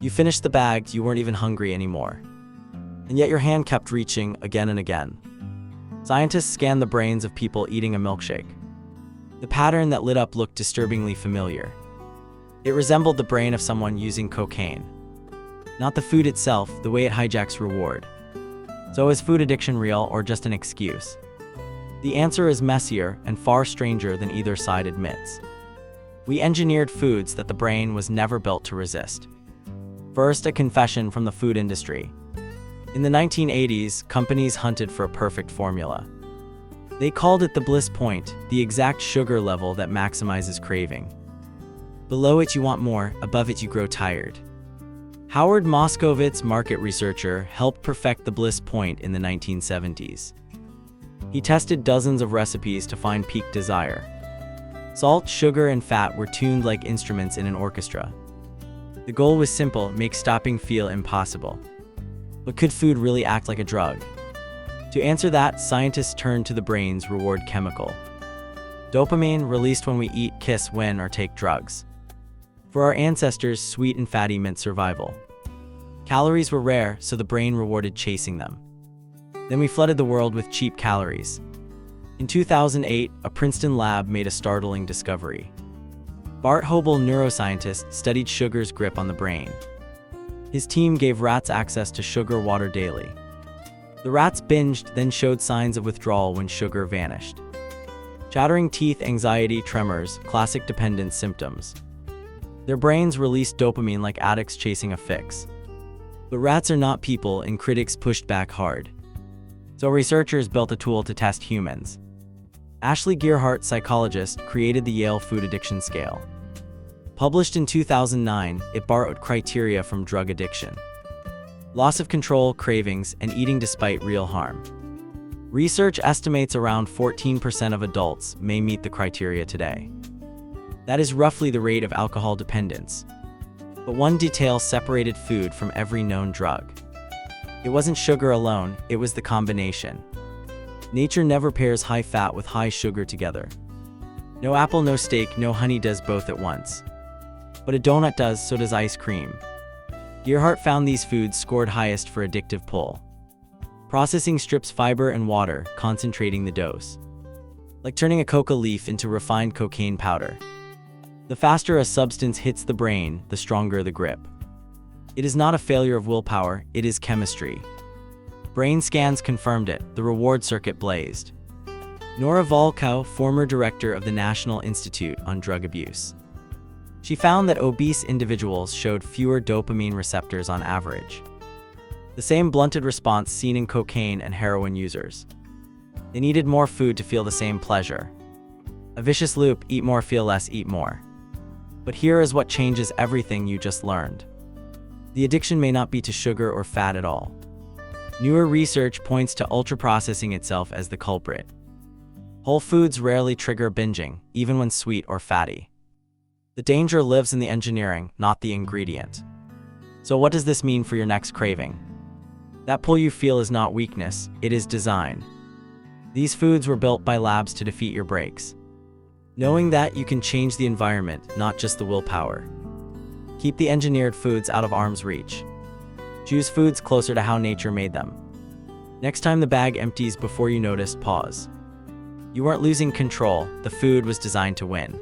You finished the bag, you weren't even hungry anymore. And yet your hand kept reaching again and again. Scientists scanned the brains of people eating a milkshake. The pattern that lit up looked disturbingly familiar. It resembled the brain of someone using cocaine. Not the food itself, the way it hijacks reward. So is food addiction real or just an excuse? The answer is messier and far stranger than either side admits. We engineered foods that the brain was never built to resist. First, a confession from the food industry. In the 1980s, companies hunted for a perfect formula. They called it the bliss point, the exact sugar level that maximizes craving. Below it you want more, above it you grow tired. Howard Moskowitz, market researcher, helped perfect the bliss point in the 1970s. He tested dozens of recipes to find peak desire. Salt, sugar, and fat were tuned like instruments in an orchestra. The goal was simple: make stopping feel impossible. But could food really act like a drug? To answer that, scientists turned to the brain's reward chemical. Dopamine, released when we eat, kiss, win, or take drugs. For our ancestors, sweet and fatty meant survival. Calories were rare, so the brain rewarded chasing them. Then we flooded the world with cheap calories. In 2008, a Princeton lab made a startling discovery. Bart Hoebel, neuroscientist, studied sugar's grip on the brain. His team gave rats access to sugar water daily. The rats binged, then showed signs of withdrawal when sugar vanished. Chattering teeth, anxiety, tremors, classic dependence symptoms. Their brains released dopamine like addicts chasing a fix. But rats are not people, and critics pushed back hard. So researchers built a tool to test humans. Ashley Gearhart, psychologist, created the Yale Food Addiction Scale. Published in 2009, it borrowed criteria from drug addiction: loss of control, cravings, and eating despite real harm. Research estimates around 14% of adults may meet the criteria today. That is roughly the rate of alcohol dependence. But one detail separated food from every known drug. It wasn't sugar alone, it was the combination. Nature never pairs high fat with high sugar together. No apple, no steak, no honey does both at once. But a donut does, so does ice cream. Gearhart found these foods scored highest for addictive pull. Processing strips fiber and water, concentrating the dose. Like turning a coca leaf into refined cocaine powder. The faster a substance hits the brain, the stronger the grip. It is not a failure of willpower, it is chemistry. Brain scans confirmed it, the reward circuit blazed. Nora Volkow, former director of the National Institute on Drug Abuse. She found that obese individuals showed fewer dopamine receptors on average. The same blunted response seen in cocaine and heroin users. They needed more food to feel the same pleasure. A vicious loop: eat more, feel less, eat more. But here is what changes everything you just learned. The addiction may not be to sugar or fat at all. Newer research points to ultra-processing itself as the culprit. Whole foods rarely trigger binging, even when sweet or fatty. The danger lives in the engineering, not the ingredient. So what does this mean for your next craving? That pull you feel is not weakness, it is design. These foods were built by labs to defeat your brakes. Knowing that, you can change the environment, not just the willpower. Keep the engineered foods out of arm's reach. Choose foods closer to how nature made them. Next time the bag empties before you notice, pause. You weren't losing control, the food was designed to win.